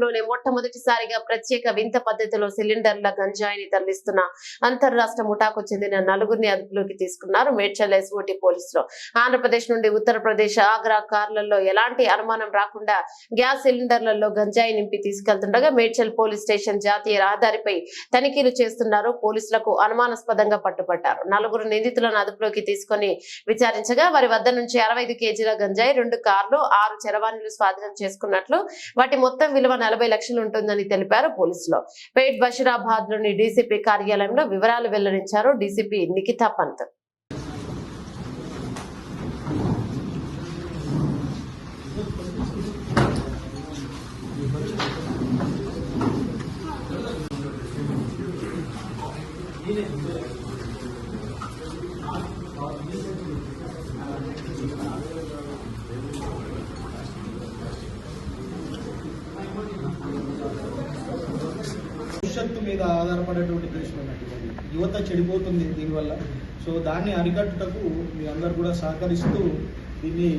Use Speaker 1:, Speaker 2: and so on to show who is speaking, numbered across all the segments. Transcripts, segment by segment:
Speaker 1: దేశంలోనే మొట్టమొదటిసారిగా ప్రత్యేక వింత పద్ధతిలో సిలిండర్ల గంజాయిని తరలిస్తున్న అంతర్రాష్ట్ర ముఠాకు చెందిన నలుగురిని అదుపులోకి తీసుకున్నారు మేడ్చల్ ఎస్ఓటీ పోలీసులు. ఆంధ్రప్రదేశ్ నుండి ఉత్తరప్రదేశ్ ఆగ్రా కార్లలో ఎలాంటి అనుమానం రాకుండా గ్యాస్ సిలిండర్లలో గంజాయి నింపి తీసుకెళ్తుండగా మేడ్చల్ పోలీస్ స్టేషన్ జాతీయ రహదారిపై తనిఖీలు చేస్తున్నారు. పోలీసులకు అనుమానాస్పదంగా పట్టుబట్టారు. నలుగురు నిందితులను అదుపులోకి తీసుకుని విచారించగా వారి వద్ద నుంచి 65 కేజీల గంజాయి, 2 కార్లు, 6 చరవాణీలు స్వాధీనం చేసుకున్నట్లు, వాటి మొత్తం విలువ 40 లక్షలు ఉంటుందని తెలిపారు పోలీసులు. పేట్ బషీరాబాద్ లోని డీసీపీ కార్యాలయంలో వివరాలు వెల్లడించారు డీసీపీ నిఖితా పంత్.
Speaker 2: భవిష్యత్తు మీద ఆధారపడేటువంటి దేశం ఉన్నటువంటి యువత చెడిపోతుంది దీనివల్ల. సో దాన్ని అరికట్టుటకు మీ అందరు కూడా సహకరిస్తూ దీన్ని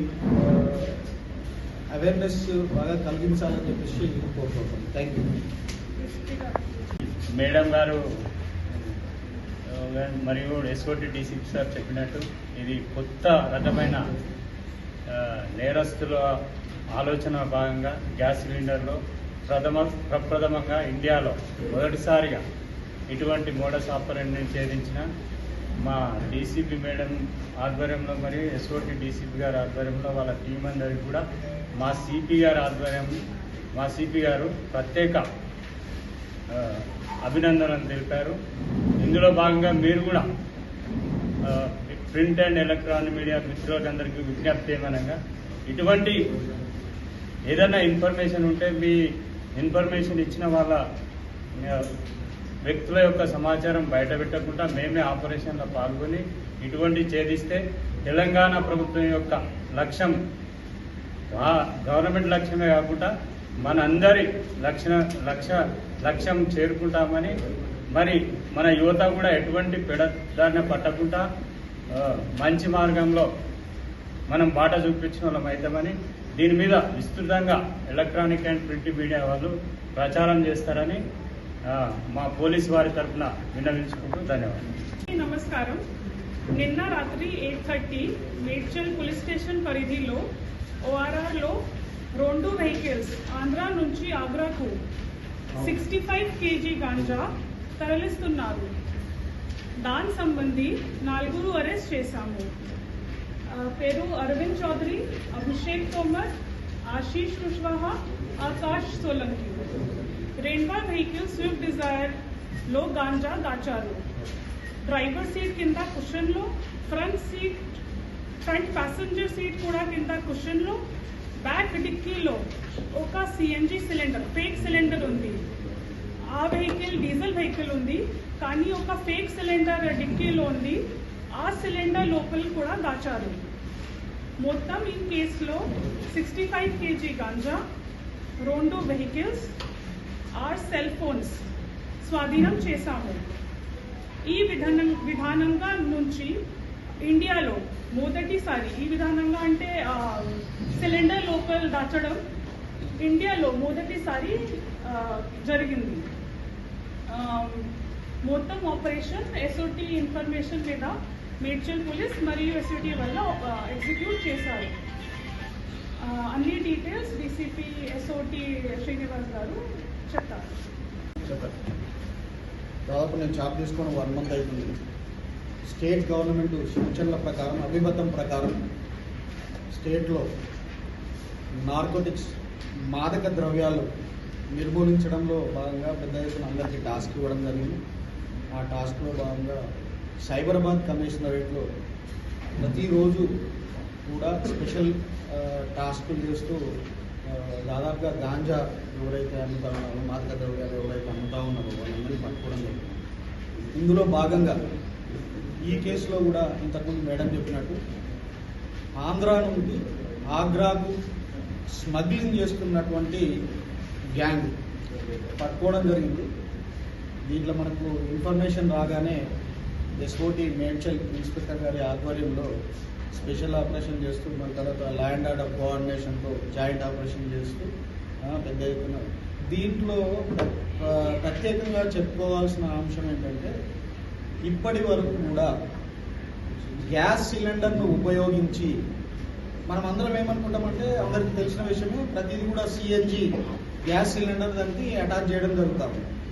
Speaker 2: అవేర్నెస్ బాగా కలిగించాలని చెప్పేసి కోరుకుంటున్నాను. Thank you.
Speaker 3: మేడం గారు మరియు ఎస్ఓటీ డీసీపీ సార్ చెప్పినట్టు ఇది కొత్త రకమైన నేరస్తుల ఆలోచన భాగంగా గ్యాస్ సిలిండర్లో ప్రప్రథమంగా ఇండియాలో మొదటిసారిగా ఇటువంటి మోడస్ ఆపరెంట్ని ఛేదించిన మా డీసీపీ మేడం ఆధ్వర్యంలో మరియు ఎస్ఓటీ డీసీపీ గారి ఆధ్వర్యంలో వాళ్ళ టీం అందరికీ కూడా మా సిపి గారు ప్రత్యేక అభినందనలు తెలిపారు. ఇందులో భాగంగా మీరు కూడా ప్రింట్ అండ్ ఎలక్ట్రానిక్ మీడియా మిత్రులందరికీ విజ్ఞప్తి ఏమనగా ఇటువంటి ఏదైనా ఇన్ఫర్మేషన్ ఉంటే మీ ఇన్ఫర్మేషన్ ఇచ్చిన వాళ్ళ వ్యక్తుల యొక్క సమాచారం బయట పెట్టకుండా మేమే ఆపరేషన్లో పాల్గొని ఇటువంటి ఛేదిస్తే తెలంగాణ ప్రభుత్వం యొక్క లక్ష్యం గవర్నమెంట్ లక్ష్యమే కాకుండా మన అందరి లక్ష్యం చేరుకుంటామని, మరి మన యువత కూడా ఎటువంటి పెడదారిన పట్టకుండా మంచి మార్గంలో మనం బాట చూపించిన వాళ్ళం అవుతామని, దీని మీద విస్తృతంగా ఎలక్ట్రానిక్ అండ్ ప్రింట్ మీడియా వాళ్ళు ప్రచారం చేస్తారని మా పోలీసు వారి తరఫున విన్నవించుకుంటూ ధన్యవాదాలు.
Speaker 4: నమస్కారం. నిన్న రాత్రి 8:30 మేడ్చల్ పోలీస్ స్టేషన్ పరిధిలో ఓఆర్ఆర్లో 2 వెహికల్స్ ఆంధ్ర నుంచి ఆగ్రాకు 65 కేజీ గాంజా తరలిస్తున్నారు. దాని సంబంధి 4 అరెస్ట్ చేశాము. పేరు Arvind Chaudhary, Abhishek Tomar, Ashish Kushwaha, Akash Solanki. 2 vehicle Swift Dzire లో గాంజా దాచారు. డ్రైవర్ సీట్ కింద కుషన్లో, ఫ్రంట్ ప్యాసింజర్ సీట్ కూడా కింద కుషన్లో, బ్యాక్ డిక్కీలో ఒక సిఎన్జి సిలిండర్, ఫేక్ సిలిండర్ ఉంది. ఆ వెహికల్ డీజిల్ వెహికల్ ఉంది, కానీ ఒక ఫేక్ సిలిండర్ డిక్కీలో ఉంది. ఆ సిలిండర్ లోపల కూడా దాచారు. మొత్తం ఈ కేసులో 65 KG ganja, 2 vehicles, 6 cell phones స్వాధీనం చేశాము. ఈ విధానంగా నుంచి ఇండియాలో మొదటిసారి, ఈ విధానంగా అంటే సిలిండర్ లోపల దాచడం ఇండియాలో మొదటిసారి జరిగింది. మొత్తం ఆపరేషన్ ఎస్ఓటీ ఇన్ఫర్మేషన్ మీద మేడ్చల్ పోలీస్ మరియు ఎస్ఓటీ వల్ల ఎగ్జిక్యూట్ చేశారు. అన్ని డీటెయిల్స్ డీసీపీ ఎస్ఓటీ శ్రీనివాస్ గారు చెప్తారు.
Speaker 2: దాదాపు నేను చాప్ తీసుకొని 1 మంత్ అవుతుంది. స్టేట్ గవర్నమెంట్ సూచనల ప్రకారం, అభిమతం ప్రకారం స్టేట్లో నార్కోటిక్స్ మాదక ద్రవ్యాలు నిర్మూలించడంలో భాగంగా పెద్ద ఎత్తున అందరికీ టాస్క్ ఇవ్వడం జరిగింది. ఆ టాస్క్లో భాగంగా సైబరాబాద్ కమిషనరేట్లో ప్రతిరోజు కూడా స్పెషల్ టాస్కులు చేస్తూ దాదాపుగా గాంజా ఎవరైతే అమ్ముతా ఉన్నారో, మాదక ద్రవ్యాలు ఎవరైతే అమ్ముతా ఉన్నారో వాళ్ళందరినీ పట్టుకోవడం జరిగింది. ఇందులో భాగంగా ఈ కేసులో కూడా ఇంతకుముందు మేడం చెప్పినట్టు ఆంధ్ర నుండి ఆగ్రాకు స్మగ్లింగ్ చేస్తున్నటువంటి గ్యాంగ్ పట్టుకోవడం జరిగింది. దీంట్లో మనకు ఇన్ఫర్మేషన్ రాగానే ఎస్ఓటీ మేడ్చల్ ఇన్స్పెక్టర్ గారి ఆధ్వర్యంలో స్పెషల్ ఆపరేషన్ చేస్తూ, మన తర్వాత లా అండ్ ఆర్డర్ కోఆర్డినేషన్తో జాయింట్ ఆపరేషన్ చేస్తూ పెద్ద ఎత్తున దీంట్లో ప్రత్యేకంగా చెప్పుకోవాల్సిన అంశం ఏంటంటే ఇప్పటి వరకు కూడా గ్యాస్ సిలిండర్ను ఉపయోగించి మనం అందరం ఏమనుకుంటామంటే అందరికీ తెలిసిన విషయమే, ప్రతిదీ కూడా సిఎన్జి గ్యాస్ సిలిండర్ దానికి అటాచ్ చేయడం జరుగుతాం.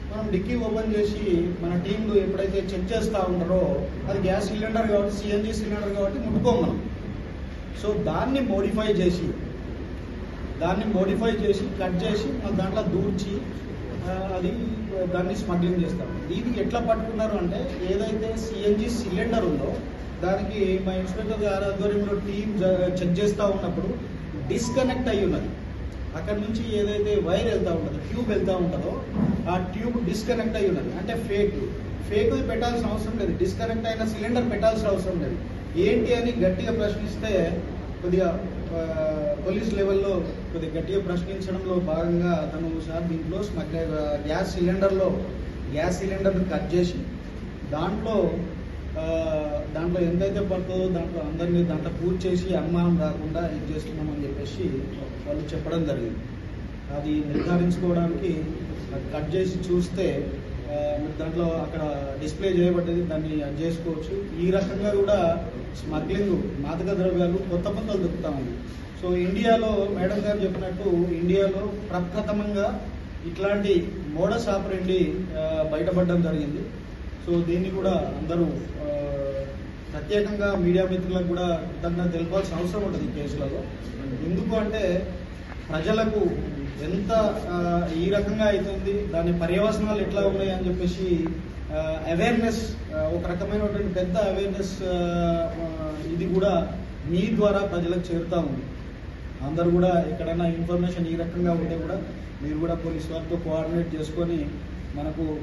Speaker 2: మనం డిక్కీ ఓపెన్ చేసి మన టీంలు ఎప్పుడైతే చెక్ చేస్తూ ఉంటారో అది గ్యాస్ సిలిండర్ కాబట్టి సిఎన్జి సిలిండర్ కాబట్టి ముట్టుకోం మనం. సో దాన్ని మోడిఫై చేసి కట్ చేసి మన దాంట్లో దూర్చి అది దాన్ని స్మగ్లింగ్ చేస్తాం. ఇది ఎట్లా పట్టుకున్నారు అంటే ఏదైతే సిఎన్జి సిలిండర్ ఉందో దానికి మా ఇన్స్పెక్టర్ గారి ఆధ్వర్యంలో టీం చెక్ చేస్తూ ఉన్నప్పుడు డిస్కనెక్ట్ అయ్యి ఉన్నది. అక్కడ నుంచి ఏదైతే వైర్ వెళ్తూ ఉంటుందో, ట్యూబ్ వెళ్తూ ఉంటుందో ఆ ట్యూబ్ డిస్కనెక్ట్ అయ్యి ఉన్నది. అంటే ఫేక్ పెట్టాల్సిన అవసరం లేదు, డిస్కనెక్ట్ అయిన సిలిండర్ పెట్టాల్సిన అవసరం లేదు. ఏంటి అని గట్టిగా ప్రశ్నిస్తే కొద్దిగా పోలీస్ లెవెల్లో కొద్దిగా గట్టిగా ప్రశ్నించడంలో భాగంగా అతను సార్ దీంట్లో గ్యాస్ సిలిండర్ని కట్ చేసి దాంట్లో ఎంతైతే పడుతుందో దాంట్లో పూర్తి చేసి అనుమానం రాకుండా ఇది చేస్తున్నామని చెప్పేసి వాళ్ళు చెప్పడం జరిగింది. అది నిర్ధారించుకోవడానికి కట్ చేసి చూస్తే దాంట్లో అక్కడ డిస్ప్లే చేయబడ్డది, దాన్ని అది చేసుకోవచ్చు. ఈ రకంగా కూడా స్మగ్లింగ్ మాదక ద్రవ్యాలు కొత్త దొరుకుతా ఉంది. సో ఇండియాలో మేడం గారు చెప్పినట్టు ఇండియాలో ప్రప్రథమంగా ఇట్లాంటి మోడస్ ఆపరెండి బయటపడడం జరిగింది. సో దీన్ని కూడా అందరూ ప్రత్యేకంగా మీడియా మిత్రులకు కూడా కృతజ్ఞత తెలపాల్సిన అవసరం ఉంటుంది ఈ కేసులలో. ఎందుకు అంటే ప్రజలకు ఎంత ఈ రకంగా అవుతుంది, దాని పర్యవసనాలు ఎట్లా ఉన్నాయి అని చెప్పేసి అవేర్నెస్, ఒక రకమైనటువంటి పెద్ద అవేర్నెస్ ఇది కూడా మీ ద్వారా ప్రజలకు చేరుతూ ఉంది. అందరూ కూడా ఎక్కడైనా ఇన్ఫర్మేషన్ ఈ రకంగా ఉంటే కూడా మీరు కూడా పోలీస్ వారితో కోఆర్డినేట్ చేసుకొని మనకు